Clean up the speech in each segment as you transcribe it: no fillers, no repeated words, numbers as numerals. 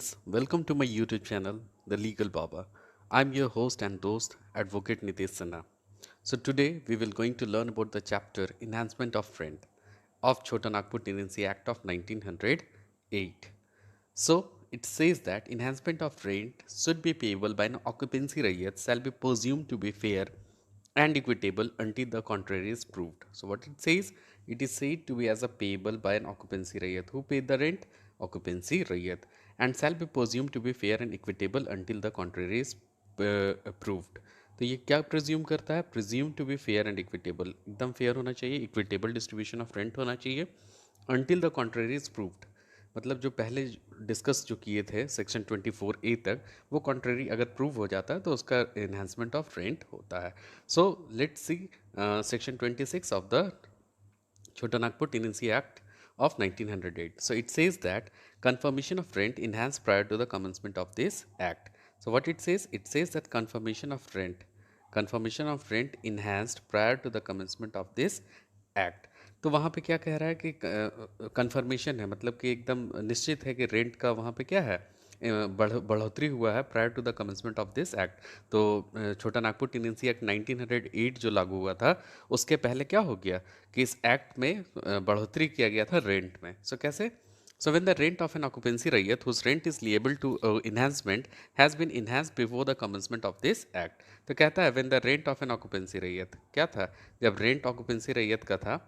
friends, welcome to my YouTube channel, The Legal Baba. I'm your host and host, Advocate Nitesh Sinha. So today we will going to learn about the chapter Enhancement of Rent of Chota Nagpur Tenancy Act of 1908. So it says that enhancement of rent should be payable by an occupancy rate shall be presumed to be fair and equitable until the contrary is proved. So what it says, it is said to be as a payable by an occupancy rate. Who paid the rent? Occupancy rate, and shall be presumed to be fair and equitable until the contrary is proved. तो ये क्या presume करता है? Presume to be fair and equitable, एकदम fair होना चाहिए, equitable distribution of rent होना चाहिए, until the contrary is proved. मतलब जो पहले डिस्कस जो किए थे सेक्शन 24A तक, वो कॉन्ट्रेरी अगर प्रूव हो जाता है तो उसका एनहांसमेंट ऑफ रेंट होता है. So let's see section 26 of the Chota Nagpur Tenancy Act of 1908. So it says that confirmation of rent enhanced prior to the commencement of this act. So what it says that confirmation of rent enhanced prior to the commencement of this act. तो वहाँ पे क्या कह रहा है कि conformation है, मतलब कि एकदम निश्चित है कि रेंट का वहाँ पे क्या है, बढ़ोतरी हुआ है prior to the commencement of this act. तो छोटा नागपुर टेनेंसी एक्ट 1908 जो लागू हुआ था, उसके पहले क्या हो गया कि इस एक्ट में बढ़ोतरी किया गया था रेंट में. सो कैसे? So when the rent of an occupancy rayat whose rent is liable to enhancement has been enhanced before the commencement of this act. तो कहता है when the rent of an occupancy rayat क्या था, जब rent occupancy रैयत का था,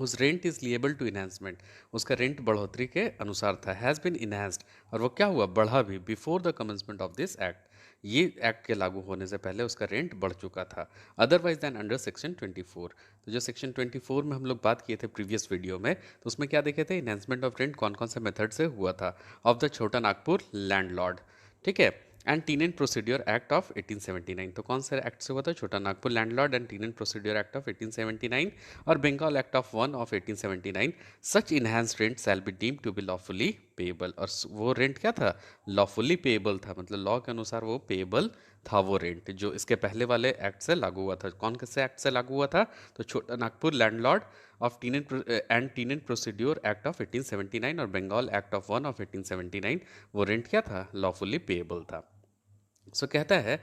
उस rent is liable to enhancement, उसका रेंट बढ़ोतरी के अनुसार था, हैज़ बिन इन्हांस्ड, और वो क्या हुआ, बढ़ा भी, before the commencement of this act, ये एक्ट के लागू होने से पहले उसका रेंट बढ़ चुका था, अदरवाइज दैन अंडर सेक्शन 24. तो जो सेक्शन 24 में हम लोग बात किए थे प्रीवियस वीडियो में, तो उसमें क्या देखे थे, इन्हांसमेंट ऑफ रेंट कौन कौन से मेथड से हुआ था, of the Chota Nagpur landlord. ठीक है, and tenant procedure act of 1879. तो कौन सा एक्ट से हुआ था, Chota Nagpur landlord and tenant procedure act of 1879 और Bengal act of 1 of 1879. Such enhanced rent shall be deemed to be lawfully payable, और वो रेंट क्या था, लॉफुली पेएबल था, मतलब लॉ के अनुसार वो पेएबल था वो रेंट, जो इसके पहले वाले एक्ट से लागू हुआ था. कौन से एक्ट से लागू हुआ था, तो Chota Nagpur landlord of टीनेंट and tenant procedure act of 1879 और बंगाल एक्ट ऑफ 1 ऑफ 1879, वो रेंट क्या था, लॉफुली पेएबल था. सो कहता है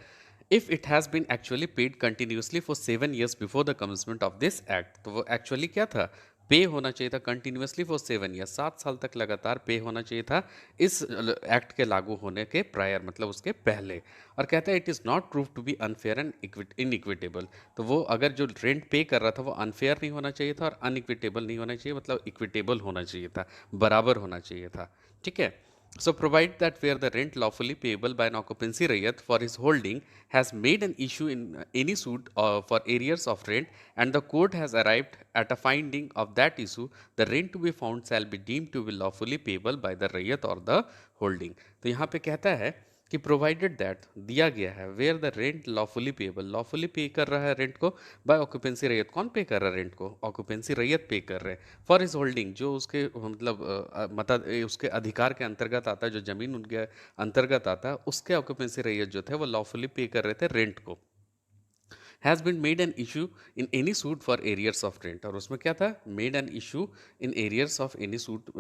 if it has been actually paid continuously for 7 years before the commencement of this act, तो वो एक्चुअली क्या था, पे होना चाहिए था कंटिन्यूसली फॉर 7 years, 7 साल तक लगातार पे होना चाहिए था इस एक्ट के लागू होने के प्रायर, मतलब उसके पहले. और कहता है it is not prove to be unfair and inequitable, तो वो अगर जो रेंट पे कर रहा था वो अनफेयर नहीं होना चाहिए था और अनइक्विटेबल नहीं होना चाहिए, मतलब इक्विटेबल होना चाहिए था, बराबर होना चाहिए था. ठीक है. So provide that where the rent lawfully payable by an occupancy rayat for his holding has made an issue in any suit for arrears of rent, and the court has arrived at a finding of that issue, the rent to be found shall be deemed to be lawfully payable by the rayat or the holding. तो यहाँ पे कहता है कि provided that, दिया गया है, where the rent lawfully payable, lawfully pay कर रहा है रेंट को बाय ऑक्यूपेंसी रैयत. कौन पे कर रहा है रेंट को, ऑक्यूपेंसी रैयत पे कर रहे हैं, फॉर हिज होल्डिंग, जो उसके मतलब उसके अधिकार के अंतर्गत आता है, जो जमीन उनके अंतर्गत आता है, उसके ऑक्यूपेंसी रैयत जो थे वो लॉफुली पे कर रहे थे रेंट को. Has been made an issue in any suit for arrears of rent, और उसमें क्या था, made an issue in arrears of any suit,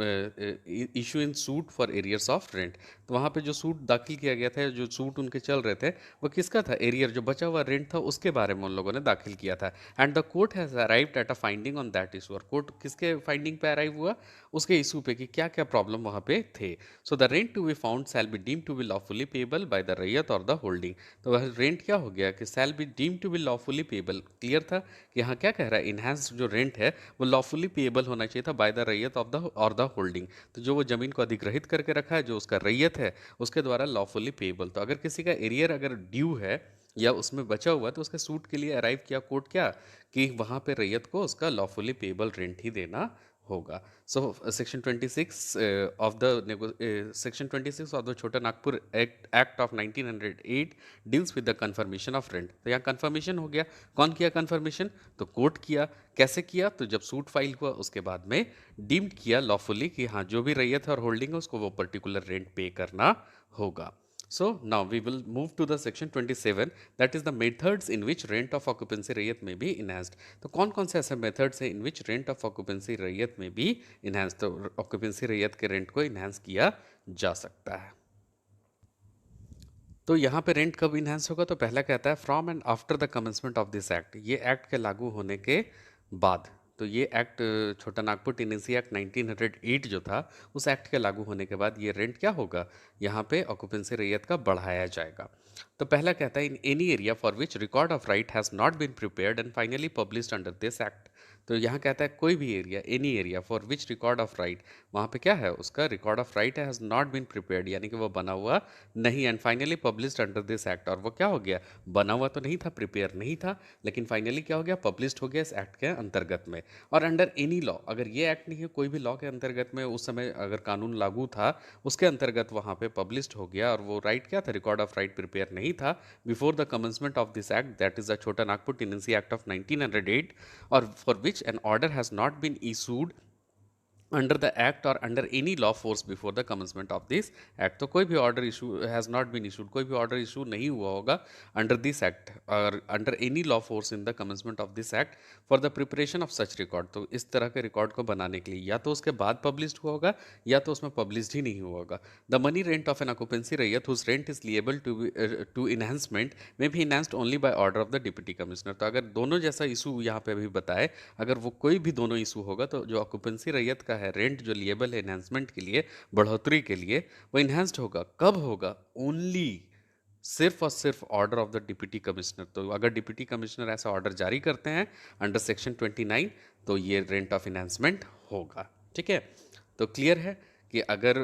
issue in suit for arrears of rent. तो वहाँ पे जो सूट दाखिल किया गया था, जो सूट उनके चल रहे थे, वो किसका था, एरियर, जो बचा हुआ रेंट था उसके बारे में उन लोगों ने दाखिल किया था. And the court has arrived at a finding on that issue, और कोर्ट किसके फाइंडिंग पे अराइव हुआ, उसके इशू पे कि क्या क्या प्रॉब्लम वहाँ पे थे. So the rent to be found shall be deem to be lawfully payable by the raiyat और द होल्डिंग. तो वह रेंट क्या हो गया कि shall be deem to be lawfully payable, clear था कि यहाँ क्या कह रहा है, इनहेंस जो रेंट है वो लॉफुली पेएबल होना चाहिए था बाय द रैयत ऑफ द और द होल्डिंग. तो जो वो जमीन को अधिग्रहित करके रखा है, जो उसका रैयत है, उसके द्वारा लॉफुली पेएबल. तो अगर किसी का एरियर अगर ड्यू है या उसमें बचा हुआ है, तो उसके सूट के लिए अराइव किया कोर्ट क्या, कि वहाँ पे रैयत को उसका लॉफुली पेएबल रेंट ही देना होगा. So section 26 of the section 26 of the Chota Nagpur act of 1908 deals with the confirmation of rent. तो यहाँ कन्फर्मेशन हो गया, कौन किया कन्फर्मेशन, तो कोर्ट किया. कैसे किया, तो जब सूट फाइल हुआ उसके बाद में डीम्ड किया लॉफुली कि हाँ जो भी रैयत है और होल्डिंग है उसको वो पर्टिकुलर रेंट पे करना होगा. So now we will move to the section 27, that is the methods in which rent of occupancy rayat may be enhanced. तो कौन कौन से ऐसे मेथड्स हैं in which rent of occupancy rayat may be enhanced, तो occupancy rayat के rent को enhance किया जा सकता है. तो यहाँ पे रेंट कब इनहेंस होगा, तो पहला कहता है from and after the commencement of this act, ये एक्ट के लागू होने के बाद। तो ये एक्ट छोटा नागपुर टेनेंसी एक्ट 1908 जो था, उस एक्ट के लागू होने के बाद ये रेंट क्या होगा, यहाँ पे ऑक्यूपेंसी रैयत का बढ़ाया जाएगा। तो पहला कहता है in any area for which record of right has not been prepared and finally published under this act. तो यहाँ कहता है कोई भी area, any area for which record of right, वहाँ पे क्या है, उसका record of right has not been prepared, यानी कि वो बना हुआ नहीं, and finally published under this act, और वो क्या हो गया, बना हुआ तो नहीं था, प्रिपेयर नहीं था, लेकिन फाइनली क्या हो गया, पब्लिश्ड हो गया इस एक्ट के अंतर्गत में। और अंडर एनी लॉ, अगर ये एक्ट नहीं है, कोई भी लॉ के अंतर्गत में उस समय अगर कानून लागू था, उसके अंतर्गत वहाँ पे पब्लिश्ड हो गया, और वो राइट क्या था, रिकॉर्ड ऑफ राइट प्रिपेयर नहीं था before the commencement of this act, that is the Chota Nagpur tenancy act of 1908, or for which an order has not been issued under the act or under any law force before the commencement of this act. तो कोई भी order issue has not been issued, कोई भी order issue नहीं हुआ होगा under this act or under any law force in the commencement of this act for the preparation of such record. तो इस तरह के रिकॉर्ड को बनाने के लिए या तो उसके बाद पब्लिश्ड हुआ होगा, या तो उसमें पब्लिश्ड ही नहीं हुआ होगा। The money rent of an occupancy raiyat whose rent is liable to enhancement में भी enhanced only by order of the deputy commissioner. तो अगर दोनों जैसा इशू यहाँ पे अभी बताए, अगर वो कोई भी दोनों इशू होगा, तो जो ऑक्यूपेंसी रैयत का है रेंट जो लिएबल है इनहेंसमेंट के लिए, बढ़ोतरी के लिए, वो इनहेंस्ड होगा, कब होगा, ओनली सिर्फ और सिर्फ order of the deputy commissioner. तो अगर डिप्टी कमिश्नर ऐसा ऑर्डर जारी करते हैं अंडर सेक्शन 29, तो ये रेंट ऑफ इनहेंसमेंट होगा। ठीक है, तो क्लियर है कि अगर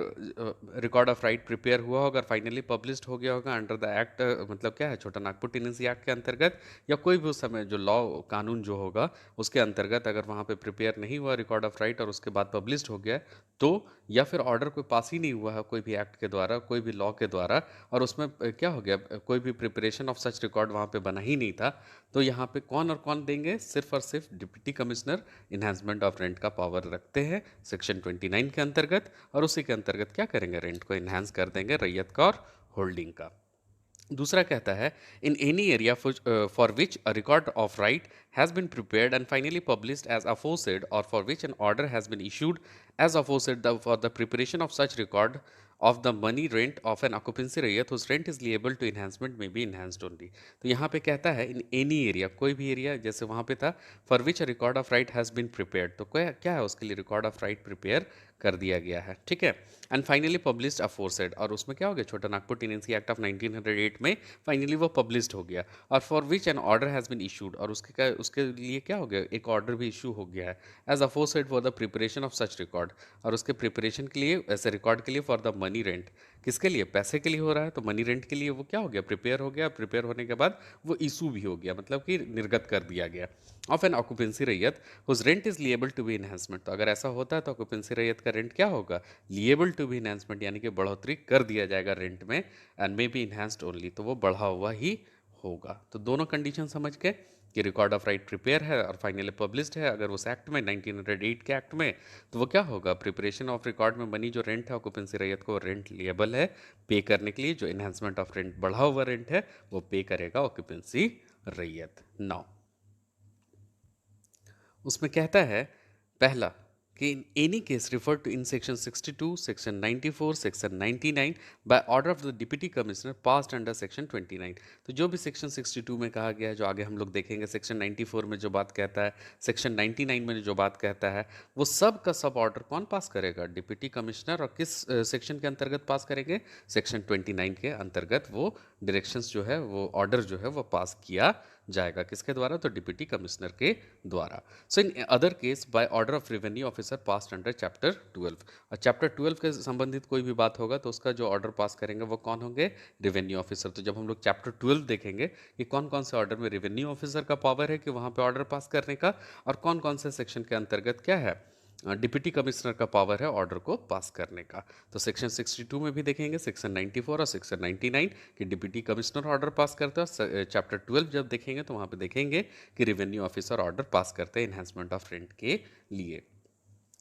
रिकॉर्ड ऑफ राइट प्रिपेयर हुआ होगा, फाइनली पब्लिश्ड हो गया होगा अंडर द एक्ट, मतलब क्या है, छोटा नागपुर टेनेंसी एक्ट के अंतर्गत, या कोई भी उस समय जो लॉ कानून जो होगा उसके अंतर्गत, अगर वहाँ पे प्रिपेयर नहीं हुआ रिकॉर्ड ऑफ राइट और उसके बाद पब्लिश्ड हो गया, तो या फिर ऑर्डर कोई पास ही नहीं हुआ है कोई भी एक्ट के द्वारा, कोई भी लॉ के द्वारा, और उसमें क्या हो गया, कोई भी प्रिपरेशन ऑफ सच रिकॉर्ड वहाँ पे बना ही नहीं था, तो यहाँ पे कौन और कौन देंगे, सिर्फ और सिर्फ deputy commissioner enhancement of rent का पावर रखते हैं सेक्शन 29 के अंतर्गत, और उसी के अंतर्गत क्या करेंगे, रेंट को इन्हांस कर देंगे, रैयत का और होल्डिंग का। दूसरा कहता है in any area for which a record of right has been prepared and finally published as aforesaid or for which an order has been issued as aforesaid for the preparation of such record of the money rent of an occupancy रैयत whose rent is liable to enhancement may be enhanced only। तो यहाँ पे कहता है in any area, कोई भी area, जैसे वहाँ पे था for which a record of right has been prepared, तो क्या है, उसके लिए रिकॉर्ड ऑफ राइट प्रिपेयर कर दिया गया है। ठीक है, एंड फाइनली पब्लिश्ड अफोर्सेड, और उसमें क्या हो गया, छोटा नागपुर टेनेंसी एक्ट ऑफ 1908 में फाइनली वो पब्लिश्ड हो गया, और for which an order has been issued, और उसके लिए क्या हो गया, एक ऑर्डर भी इशू हो गया है as aforesaid for the preparation of such record, और उसके प्रिपरेशन के लिए, ऐसे रिकॉर्ड के लिए, फॉर द मनी रेंट, किसके लिए, पैसे के लिए हो रहा है, तो मनी रेंट के लिए वो क्या हो गया, प्रिपेयर हो गया, प्रिपेयर होने के बाद वो इशू भी हो गया, मतलब कि निर्गत कर दिया गया, of an occupancy raiyat whose rent is liable to be enhancement. तो अगर ऐसा होता है तो ऑक्यूपेंसी रैयत का रेंट क्या होगा, लिएबल टू बी इनहेंसमेंट, यानी कि बढ़ोतरी कर दिया जाएगा रेंट में, and may be enhanced only, तो वो बढ़ा हुआ ही होगा। तो दोनों कंडीशन समझ के कि रिकॉर्ड ऑफ राइट प्रिपेयर है और फाइनली पब्लिश्ड है, अगर उस एक्ट में 1908 के एक्ट में, तो वो क्या होगा, प्रिपरेशन ऑफ रिकॉर्ड में मनी जो रेंट है ऑक्यूपेंसी रैयत को रेंट लिएबल है पे करने के लिए, जो इन्हांसमेंट ऑफ रेंट बढ़ा हुआ रेंट है वो पे करेगा ऑक्यूपेंसी रैयत। नाउ उसमें कहता है पहला कि in any case refer to in section 62, section 94, section 99 by order of the deputy commissioner passed under section 29। तो जो भी सेक्शन 62 में कहा गया है, जो आगे हम लोग देखेंगे, सेक्शन 94 में जो बात कहता है, सेक्शन 99 में जो बात कहता है, वो सब का सब ऑर्डर कौन पास करेगा, डिप्टी कमिश्नर, और किस सेक्शन के अंतर्गत पास करेंगे, सेक्शन 29 के अंतर्गत वो डायरेक्शंस जो है, वो ऑर्डर जो है वो पास किया जाएगा, किसके द्वारा, तो डिप्टी कमिश्नर के द्वारा। So in other case by order of revenue officer passed under chapter 12। और चैप्टर 12 के संबंधित कोई भी बात होगा तो उसका जो ऑर्डर पास करेंगे वो कौन होंगे, रेवेन्यू ऑफिसर। तो जब हम लोग चैप्टर 12 देखेंगे कि कौन कौन से ऑर्डर में रेवेन्यू ऑफिसर का पावर है कि वहाँ पे ऑर्डर पास करने का, और कौन कौन से सेक्शन के अंतर्गत क्या है, डिप्टी कमिश्नर का पावर है ऑर्डर को पास करने का। तो सेक्शन 62 में भी देखेंगे, सेक्शन 94 और सेक्शन 99 कि डिप्टी कमिश्नर ऑर्डर पास करते हैं। चैप्टर 12 जब देखेंगे तो वहाँ पे देखेंगे कि रेवेन्यू ऑफिसर ऑर्डर पास करते हैं इन्हांसमेंट ऑफ रेंट के लिए।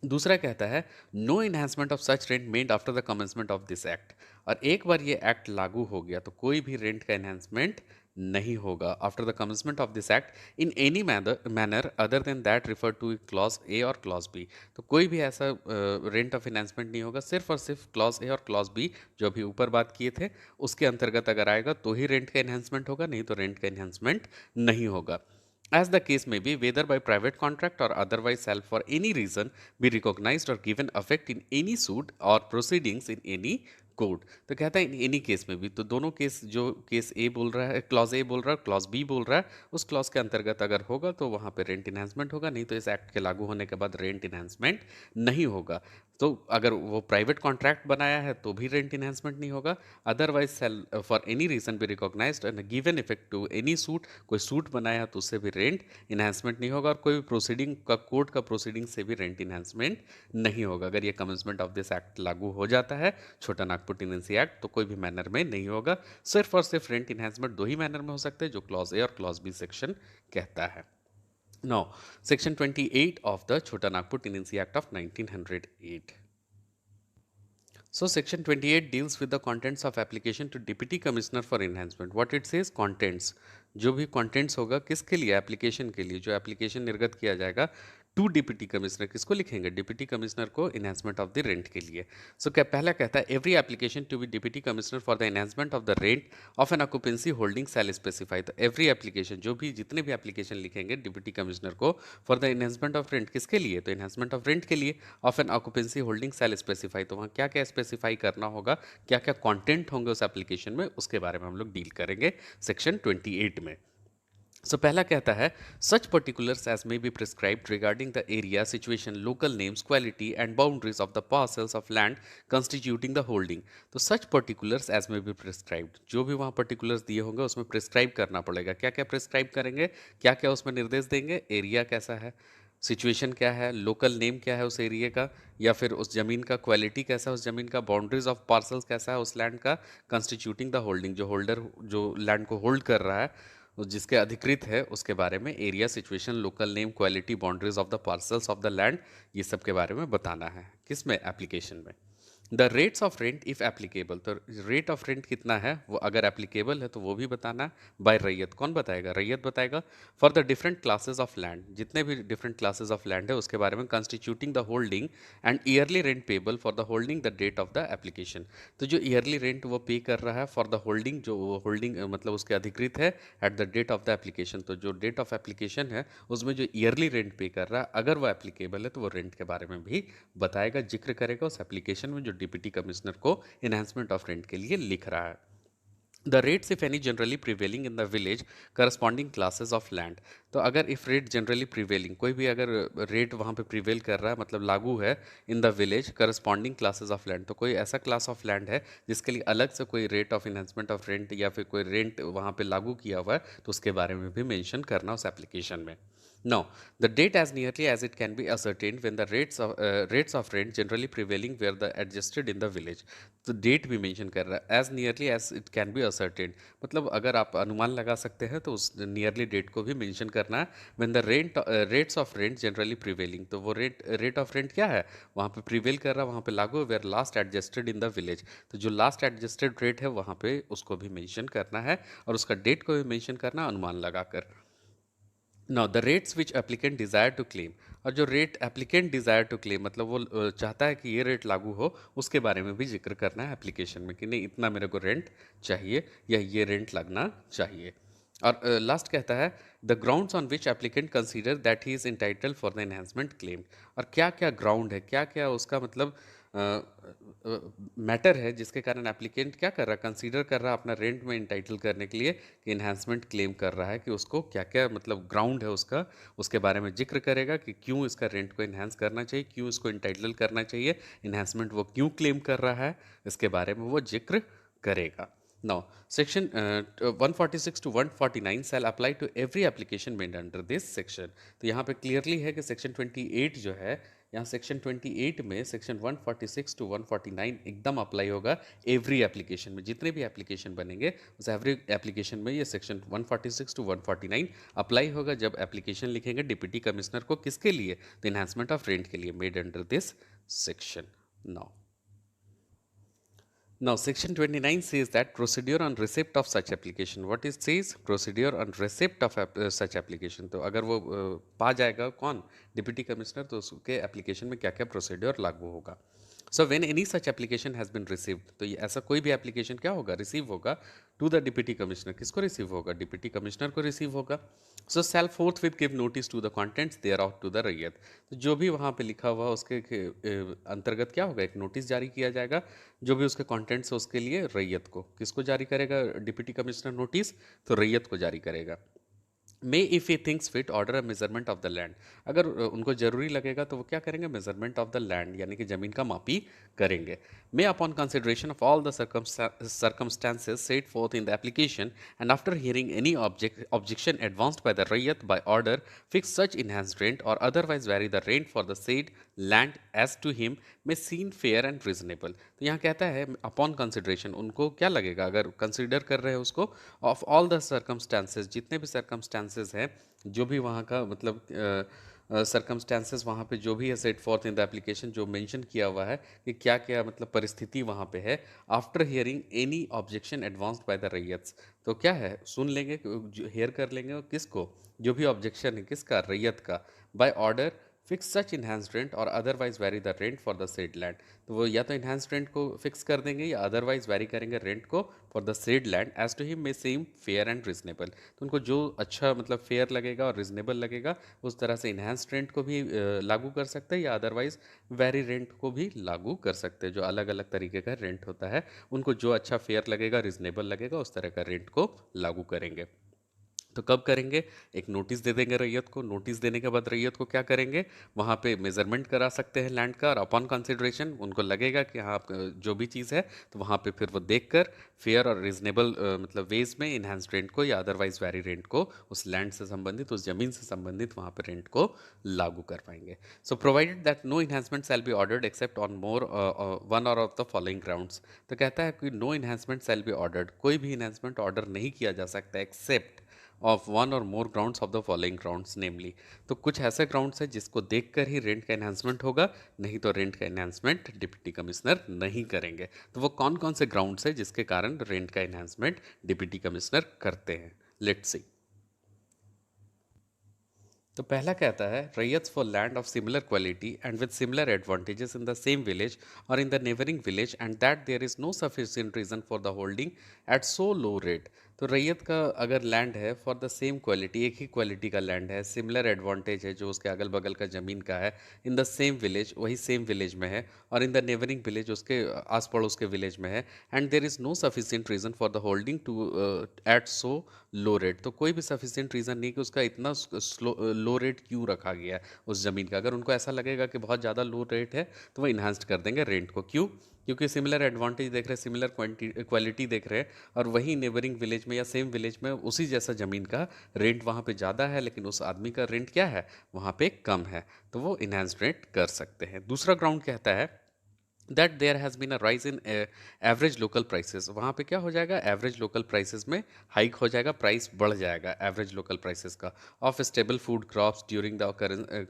दूसरा कहता है no enhancement of such rent made after the commencement of this act, और एक बार ये एक्ट लागू हो गया तो कोई भी रेंट का इन्हांसमेंट नहीं होगा after the commencement of this act in any manner other than that refer two clause A और क्लॉज बी। तो कोई भी ऐसा रेंट ऑफ इन्हांसमेंट नहीं होगा, सिर्फ और सिर्फ क्लॉज ए और क्लॉज बी जो अभी ऊपर बात किए थे उसके अंतर्गत अगर आएगा तो ही रेंट का इन्हांसमेंट होगा, नहीं तो रेंट का इन्हांसमेंट नहीं होगा। As the case may be, whether by private contract or otherwise shall for any reason be recognized or given effect in any suit or proceedings in any court. तो कहता है in any case में भी, तो दोनों case, जो case ए बोल रहा है, क्लॉज ए बोल रहा है, क्लॉज बी बोल रहा है, उस क्लॉज के अंतर्गत अगर होगा तो वहां पे रेंट इन्हांसमेंट होगा, नहीं तो इस एक्ट के लागू होने के बाद रेंट इन्हांसमेंट नहीं होगा। तो अगर वो प्राइवेट कॉन्ट्रैक्ट बनाया है तो भी रेंट इन्हांसमेंट नहीं होगा। Otherwise shall for any reason be recognised and given effect to any suit, कोई सूट बनाया तो उससे भी रेंट इन्हांसमेंट नहीं होगा, और कोई भी प्रोसीडिंग का, कोर्ट का प्रोसीडिंग से भी रेंट इन्हांसमेंट नहीं होगा। अगर ये कमेंसमेंट ऑफ दिस एक्ट लागू हो जाता है, छोटा नागपुर टेनेंसी एक्ट, तो कोई भी मैनर में नहीं होगा। सिर्फ और सिर्फ रेंट इन्हांसमेंट दो ही मैनर में हो सकते हैं, जो क्लॉज ए और क्लॉज बी सेक्शन कहता है। Now section 28 of the Chota Nagpur tenancy act of 1908। So section 28 deals with the contents of application to Deputy Commissioner for Enhancement. What it says, contents, जो भी contents होगा किसके लिए, एप्लीकेशन के लिए, जो एप्लीकेशन निर्गत किया जाएगा टू डिप्टी कमिश्नर, किसको लिखेंगे, डिप्टी कमिश्नर को इनहेंसमेंट ऑफ द रेंट के लिए। सो क्या पहला कहता है, every application to be deputy commissioner for the enhancement of the rent of an occupancy holding shall specify. तो एवरी एप्लीकेशन, जो भी जितने भी एप्लीकेशन लिखेंगे डिप्टी कमिश्नर को for the enhancement of rent, किसके लिए, तो इनहेंसमेंट ऑफ रेंट के लिए, of an occupancy holding shall specify. तो वहाँ क्या क्या स्पेसिफाई करना होगा, क्या क्या कॉन्टेंट होंगे उस एप्लीकेशन में, उसके बारे में हम लोग डील करेंगे सेक्शन 28 में। सो पहला कहता है, such particulars as may be prescribed regarding the area, situation, local names, quality and boundaries of the parcels of land constituting the holding. तो such particulars as may be prescribed, जो भी वहाँ particulars दिए होंगे उसमें प्रिस्क्राइब करना पड़ेगा। क्या क्या प्रिस्क्राइब करेंगे, क्या क्या उसमें निर्देश देंगे, एरिया कैसा है, सिचुएशन क्या है, लोकल नेम क्या है उस एरिया का या फिर उस ज़मीन का, क्वालिटी कैसा है उस ज़मीन का, बाउंड्रीज ऑफ पार्सल्स कैसा है उस लैंड का, कंस्टिट्यूटिंग द होल्डिंग, जो होल्डर जो लैंड को होल्ड कर रहा है, जिसके अधिकृत है, उसके बारे में, area, situation, local name, quality, boundaries of the parcels of the land, ये सब के बारे में बताना है। किस में, एप्लीकेशन में। The rates of rent if applicable, तो रेट ऑफ रेंट कितना है वो अगर एप्लीकेबल है तो वो भी बताना है। बाय रैयत, कौन बताएगा, रैयत बताएगा। For the different classes of land, जितने भी डिफरेंट क्लासेस ऑफ लैंड है उसके बारे में, constituting the holding and yearly rent payable for the holding the date of the application. तो जो ईयरली रेंट वो पे कर रहा है फॉर द होल्डिंग, जो होल्डिंग मतलब उसके अधिकृत है at the date of the application, तो जो डेट ऑफ एप्लीकेशन है उसमें जो ईयरली रेंट पे कर रहा है, अगर वो एप्लीकेबल है तो वो रेंट के बारे में भी बताएगा, जिक्र करेगा उस एप्लीकेशन में जो डिप्टी कमिश्नर को इनहेंसमेंट ऑफ रेंट के लिए लिख रहा है। The rates if any generally prevailing in the village corresponding classes of land. तो अगर इफ रेट जनरली प्रिवेलिंग, कोई भी अगर रेट वहाँ पे प्रिवेल कर रहा है मतलब लागू है इन the village corresponding classes of land, तो कोई ऐसा क्लास ऑफ लैंड है जिसके लिए अलग से कोई rate of enhancement of rent या फिर कोई रेंट वहाँ पे लागू किया हुआ है, तो उसके बारे में भी मेंशन करना उस एप्लीकेशन में। Now, the date as nearly as it can be ascertained when the rates of rent generally prevailing were the adjusted in the village। तो डेट भी मेंशन कर रहा है, as nearly as it can be ascertain, मतलब अगर आप अनुमान लगा सकते हैं तो उस नियरली डेट को भी मेंशन करना है। When the rates of rent generally prevailing, तो वो रेट ऑफ रेंट क्या है वहाँ पे प्रिवेल कर रहा है, वहाँ पे लागू, where last adjusted in the village, तो जो लास्ट एडजस्टेड रेट है वहाँ पे उसको भी मेंशन करना है और उसका डेट को भी मेंशन करना अनुमान लगाकर। Now the rates which applicant desire to claim, और जो rate applicant desire to claim मतलब वो चाहता है कि ये रेट लागू हो, उसके बारे में भी जिक्र करना है एप्लीकेशन में कि नहीं इतना मेरे को रेंट चाहिए या ये रेंट लगना चाहिए। और लास्ट कहता है, the grounds on which applicant consider that he is entitle for the enhancement claim. और क्या क्या ग्राउंड है, क्या क्या उसका मतलब मैटर है जिसके कारण एप्लीकेंट क्या कर रहा है, कंसीडर कर रहा है अपना रेंट में इंटाइटल करने के लिए कि इन्हांसमेंट क्लेम कर रहा है, कि उसको क्या क्या मतलब ग्राउंड है उसका, उसके बारे में जिक्र करेगा कि क्यों इसका रेंट को इन्हांस करना चाहिए, क्यों इसको इंटाइटल करना चाहिए, इन्हांसमेंट वो क्यों क्लेम कर रहा है, इसके बारे में वो जिक्र करेगा। Now, section 146 to 149 shall apply to every application made under this section। तो यहाँ पे क्लियरली है कि सेक्शन 28 जो है, यहाँ सेक्शन 28 में सेक्शन 146 टू 149 एकदम अप्लाई होगा एवरी एप्लीकेशन में, जितने भी एप्लीकेशन बनेंगे उस एवरी एप्लीकेशन में ये सेक्शन 146 टू 149 अप्लाई होगा जब एप्लीकेशन लिखेंगे डिप्टी कमिश्नर को, किसके लिए, द इन्हांसमेंट ऑफ रेंट के लिए, made under this section. Now Now, Section 29 says that procedure on receipt of such application. What it says? Procedure on receipt of such application. तो अगर वो पा जाएगा कौन, डिप्टी कमिश्नर, तो उसके एप्लीकेशन में क्या क्या प्रोसीड्योर लागू होगा. So when any such application has been received, तो ये ऐसा कोई भी एप्लीकेशन क्या होगा, रिसीव होगा टू द डिप्टी कमिश्नर. किसको रिसीव होगा, डिप्टी कमिश्नर को रिसीव होगा. So shall forth with give notice to the contents there out to the raiyat. तो जो भी वहाँ पे लिखा हुआ उसके अंतर्गत क्या होगा, एक नोटिस जारी किया जाएगा, जो भी उसके कंटेंट्स है उसके लिए रैयत को. किसको जारी करेगा डिप्टी कमिश्नर नोटिस, तो रैयत को जारी करेगा. May if he thinks fit order a measurement of the land. अगर उनको जरूरी लगेगा तो वो क्या करेंगे, मेजरमेंट ऑफ द लैंड यानी कि ज़मीन का मापी करेंगे. May upon consideration of all the circumstances set forth in the application and after hearing any objection advanced by the rayyat by order, fix such enhanced rent or otherwise vary the rent for the said land as to him may seem fair and reasonable. तो यहाँ कहता है upon consideration, उनको क्या लगेगा, अगर consider कर रहे हैं उसको, ऑफ ऑल द सर्कमस्टांसेस, जितने भी सर्कमस्टांसेस हैं, जो भी वहाँ का मतलब सर्कमस्टांसेस वहाँ पे जो भी है set forth in the application, जो मेंशन किया हुआ है कि क्या क्या मतलब परिस्थिति वहाँ पे है. After hearing any objection advanced by the raiyats, तो क्या है, सुन लेंगे, हेयर कर लेंगे, और किसको, जो भी ऑब्जेक्शन है किसका, रैयत का. By order fix such enhance rent और otherwise vary the rent for the said land. तो वो या तो इन्हांस रेंट को फिक्स कर देंगे या अदरवाइज वैरी करेंगे रेंट को for the said land as to him may seem fair and reasonable. तो उनको जो अच्छा मतलब फेयर लगेगा और रिजनेबल लगेगा उस तरह से इन्हांस रेंट को भी लागू कर सकते हैं या अदरवाइज वैरी रेंट को भी लागू कर सकते हैं. जो अलग अलग तरीके का रेंट होता है, उनको जो अच्छा फेयर लगेगा, रिजनेबल लगेगा, उस तरह का रेंट को लागू करेंगे. तो कब करेंगे, एक नोटिस दे देंगे रैयत को. नोटिस देने के बाद रैयत को क्या करेंगे, वहाँ पे मेजरमेंट करा सकते हैं लैंड का, और अपॉन कंसिडरेशन उनको लगेगा कि हाँ जो भी चीज़ है, तो वहाँ पे फिर वो देखकर फेयर और रिजनेबल मतलब वेज में इन्हांस रेंट को या अदरवाइज वैरी रेंट को उस लैंड से संबंधित, उस जमीन से संबंधित वहाँ पे रेंट को लागू कर पाएंगे. So provided that no enhancement shall be ordered except on more one or of the following grounds. तो कहता है कि no enhancement shall be ordered, कोई भी इन्हांसमेंट ऑर्डर नहीं किया जा सकता accept of one or more grounds of the following grounds namely. तो कुछ ऐसे ग्राउंड्स हैं जिसको देखकर ही रेंट का एनहांसमेंट होगा, नहीं तो रेंट का एनहांसमेंट डिप्टी कमिश्नर नहीं करेंगे. तो वो कौन कौन से ग्राउंड्स हैं जिसके कारण रेंट का एनहांसमेंट डिप्टी कमिश्नर करते हैं, लेट्स सी. तो पहला कहता है raiyats for land of similar quality and with similar advantages in the same village or in the neighbouring village and that there is no sufficient reason for the holding at so low rate. तो रैयत का अगर land है for the same quality, एक ही quality का land है, similar advantage है जो उसके अगल बगल का ज़मीन का है, इन द सेम विलेज, वही सेम विलेज में है, और इन द नेबरिंग विलेज, उसके आस पड़ोस के विलेज में है, and there is no sufficient reason for the holding to at so low rate. तो कोई भी सफिशिएंट रीज़न नहीं कि उसका इतना लो रेट क्यों रखा गया है उस ज़मीन का. अगर उनको ऐसा लगेगा कि बहुत ज़्यादा लो रेट है तो वो इन्हांस्ड कर देंगे रेंट को. क्यों, क्योंकि सिमिलर एडवांटेज देख रहे हैं, सिमिलर क्वालिटी देख रहे हैं, और वही नेबरिंग विलेज में या सेम विलेज में उसी जैसा ज़मीन का रेंट वहाँ पे ज़्यादा है, लेकिन उस आदमी का रेंट क्या है, वहाँ पे कम है, तो वो इन्हांस्ड रेंट कर सकते हैं. दूसरा ग्राउंड कहता है that there has been a rise in average local prices. वहाँ पे क्या हो जाएगा, एवरेज लोकल प्राइसेस में हाइक हो जाएगा, प्राइस बढ़ जाएगा एवरेज लोकल प्राइसेस का of stable food crops during the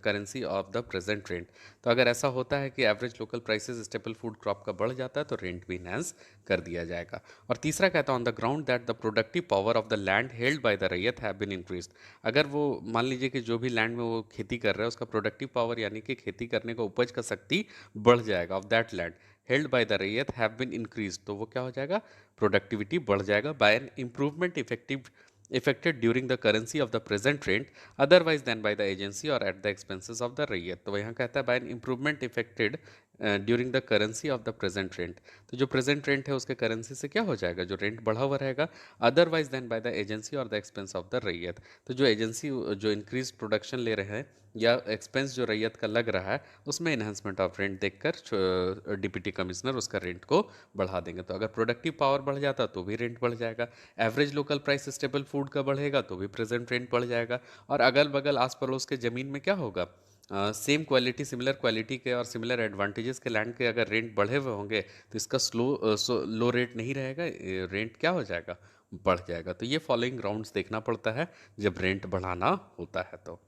currency of the present rent. तो अगर ऐसा होता है कि average local prices stable food crop का बढ़ जाता है तो रेंट भी इनहेंस कर दिया जाएगा. और तीसरा कहता है on the ground that the productive power of the land held by the raiyat have been increase. अगर वो मान लीजिए कि जो भी लैंड में वो खेती कर रहा है उसका प्रोडक्टिव पावर यानी कि खेती करने का उपज का शक्ति बढ़ जाएगा, of that land held by the raiyat have been increase, तो वो क्या हो जाएगा, प्रोडक्टिविटी बढ़ जाएगा by an improvement effective affected during the currency of the present rent otherwise than by the agency or at the expenses of the रैयत. तो यहाँ कहता है by an improvement affected during the currency of the present rent. तो जो present rent है उसके currency से क्या हो जाएगा, जो रेंट बढ़ा हुआ रहेगा, otherwise than by the agency और the expense of the raiyat. तो जो एजेंसी जो इंक्रीज प्रोडक्शन ले रहे हैं या एक्सपेंस जो रैयत का लग रहा है उसमें इन्हांसमेंट ऑफ रेंट देखकर डिप्टी कमिश्नर उसका रेंट को बढ़ा देंगे. तो अगर प्रोडक्टिव पावर बढ़ जाता तो भी रेंट बढ़ जाएगा, average local price stable food का बढ़ेगा तो भी प्रेजेंट रेंट बढ़ जाएगा, और अगल बगल आस पड़ोस के ज़मीन में क्या होगा, सेम क्वालिटी, सिमिलर क्वालिटी के और सिमिलर एडवांटेजेस के लैंड के अगर रेंट बढ़े हुए होंगे तो इसका लो रेट नहीं रहेगा, रेंट क्या हो जाएगा, बढ़ जाएगा. तो ये फॉलोइंग ग्राउंड्स देखना पड़ता है जब रेंट बढ़ाना होता है. तो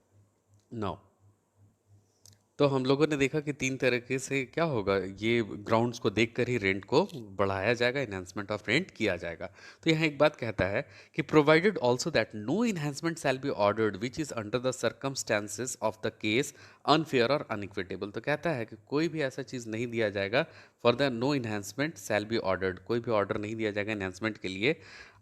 नो, तो हम लोगों ने देखा कि 3 तरीके से क्या होगा, ये ग्राउंड्स को देखकर ही रेंट को बढ़ाया जाएगा, एनहांसमेंट ऑफ रेंट किया जाएगा। तो यहाँ एक बात कहता है कि provided also that no enhancement shall be ordered which is under the circumstances of the case unfair और अनइक्विटेबल। तो कहता है कि कोई भी ऐसा चीज़ नहीं दिया जाएगा, for the no enhancement shall be ordered, कोई भी ऑर्डर नहीं दिया जाएगा एनहांसमेंट के लिए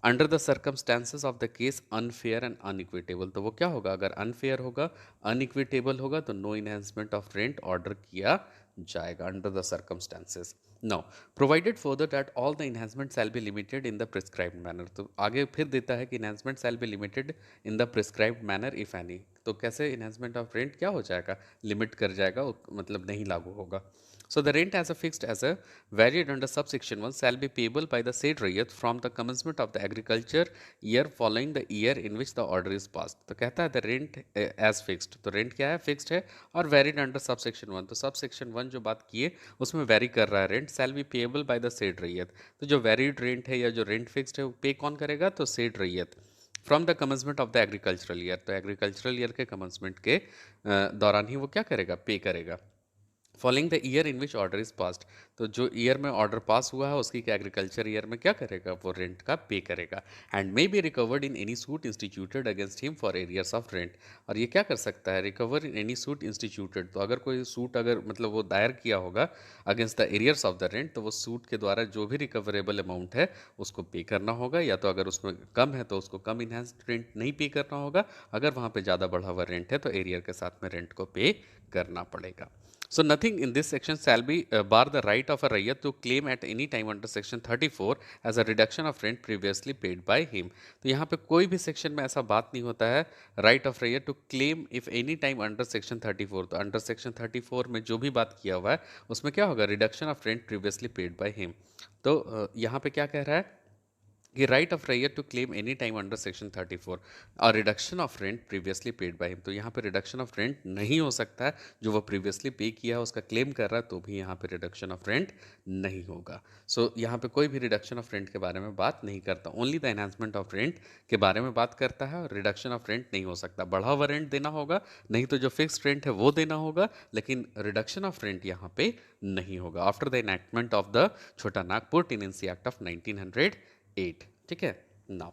under the circumstances of the case unfair and inequitable. तो वो क्या होगा, अगर अनफेयर होगा, अनइक्विटेबल होगा, तो no enhancement of rent order किया जाएगा under the circumstances. Now provided further that all the enhancement shall be limited in the prescribed manner. तो आगे फिर देता है कि enhancement shall be limited in the prescribed manner if any. तो कैसे इन्हांसमेंट ऑफ रेंट क्या हो जाएगा, लिमिट कर जाएगा, मतलब नहीं लागू होगा। So the rent as a fixed as a varied under subsection 1 shall be payable by the said rayat from the commencement of the agriculture year following the year in which the order is passed। तो कहता है the rent as fixed। तो rent क्या है, fixed है, और varied under subsection 1। तो subsection 1 जो बात की है उसमें vary कर रहा है, rent shall be payable by the said rayat। तो जो varied rent है या जो rent fixed है वो पे कौन करेगा, तो said rayat from the commencement of the agricultural year. तो एग्रीकल्चरल ईयर के कमेंसमेंट के दौरान ही वो क्या करेगा, पे करेगा। Following the year in which order is passed. तो जो ईयर में ऑर्डर पास हुआ है उसकी एग्रीकल्चर ईयर में क्या करेगा, वो रेंट का पे करेगा। And may be recovered in any suit instituted against him for arrears of rent. और ये क्या कर सकता है, recover in any suit instituted. तो अगर कोई सूट अगर मतलब वो दायर किया होगा against the arrears of the rent, तो वो सूट के द्वारा जो भी रिकवरेबल अमाउंट है उसको पे करना होगा, या तो अगर उसमें कम है तो उसको कम इन्हेंस्ड रेंट नहीं पे करना होगा, अगर वहाँ पे ज़्यादा बढ़ा हुआ रेंट है तो एरियर के साथ में रेंट को पे करना पड़ेगा। So nothing in this section shall be bar the right of a Rayyat to claim at any time under section 34 as a reduction of rent previously paid by him। तो यहाँ पे कोई भी सेक्शन में ऐसा बात नहीं होता है right of raiyat to claim if any time under section 34। तो अंडर सेक्शन 34 में जो भी बात किया हुआ है उसमें क्या होगा, reduction of rent previously paid by him. तो यहाँ पे क्या कह रहा है कि right of raiyat to claim any time under section 34 और reduction of rent previously paid by him. तो यहाँ पे रिडक्शन ऑफ रेंट नहीं हो सकता है, जो वो प्रीवियसली पे किया है उसका क्लेम कर रहा है तो भी यहाँ पे रिडक्शन ऑफ रेंट नहीं होगा। सो यहाँ पे कोई भी रिडक्शन ऑफ रेंट के बारे में बात नहीं करता, only the enhancement of rent के बारे में बात करता है, और रिडक्शन ऑफ रेंट नहीं हो सकता। बढ़ा हुआ रेंट देना होगा, नहीं तो जो फिक्स्ड रेंट है वो देना होगा, लेकिन रिडक्शन ऑफ रेंट यहाँ पे नहीं होगा after the enactment of the Chota Nagpur tenancy act of 1908। ठीक है। Now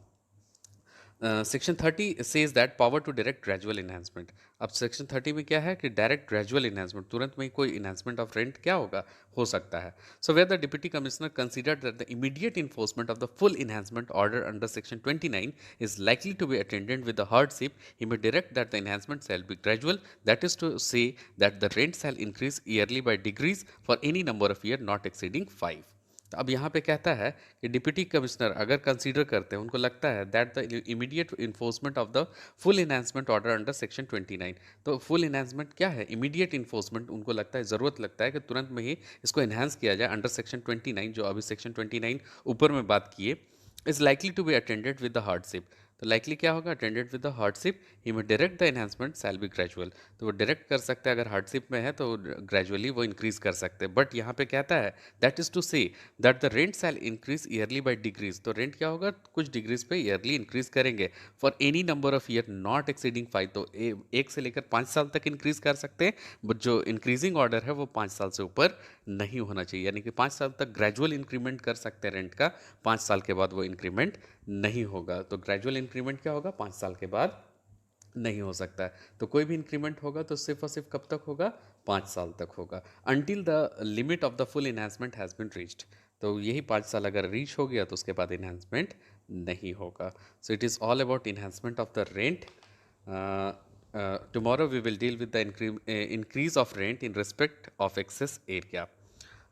section 30 says that power to direct gradual enhancement. अब सेक्शन 30 में क्या है कि डायरेक्ट ग्रेजुअल इन्हांसमेंट, तुरंत में ही कोई इन्हांसमेंट ऑफ रेंट क्या होगा, हो सकता है। So where the deputy commissioner considered that the immediate enforcement of the full enhancement order under section 29 is likely to be attended with the hardship, he may direct that the enhancement shall be gradual, that is to say that the rent shall increase yearly by degrees for any number of years not exceeding 5। तो अब यहाँ पे कहता है कि deputy commissioner अगर consider करते हैं, उनको लगता है that the immediate enforcement of the full enhancement order under section 29। तो फुल इन्हांसमेंट क्या है, इमीडिएट इन्फोर्समेंट, उनको लगता है, ज़रूरत लगता है कि तुरंत में ही इसको इन्हांस किया जाए अंडर सेक्शन 29, जो अभी सेक्शन 29 ऊपर में बात किए, is likely to be attended with the hardship. तो लाइकली क्या होगा, attended with the hardship, he may direct the enhancement shall be gradual. तो वो डायरेक्ट कर सकते हैं, अगर हार्डशिप में है तो ग्रेजुअली वो इंक्रीज कर सकते हैं। बट यहाँ पे कहता है that is to say that the rent shall increase yearly by degrees. तो रेंट क्या होगा, कुछ डिग्रीज पे ईयरली इंक्रीज करेंगे for any number of year not exceeding 5। तो 1 से लेकर 5 साल तक इंक्रीज कर सकते हैं, बट जो इंक्रीजिंग ऑर्डर है वो 5 साल से ऊपर नहीं होना चाहिए, यानी कि 5 साल तक ग्रेजुअल इंक्रीमेंट कर सकते हैं रेंट का, 5 साल के बाद वो इंक्रीमेंट नहीं होगा। तो ग्रेजुअल इंक्रीमेंट क्या होगा, 5 साल के बाद नहीं हो सकता है। तो कोई भी इंक्रीमेंट होगा तो सिर्फ और सिर्फ कब तक होगा, 5 साल तक होगा, until the limit of the full enhancement has been reached. तो यही 5 साल अगर रीच हो गया तो उसके बाद इन्हांसमेंट नहीं होगा। So it is all about enhancement of the rent. Tomorrow we will deal with the increase of rent in respect of excess area.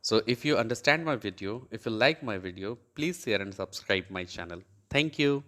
So if you understand my video, if you like my video, please share and subscribe my channel. Thank you.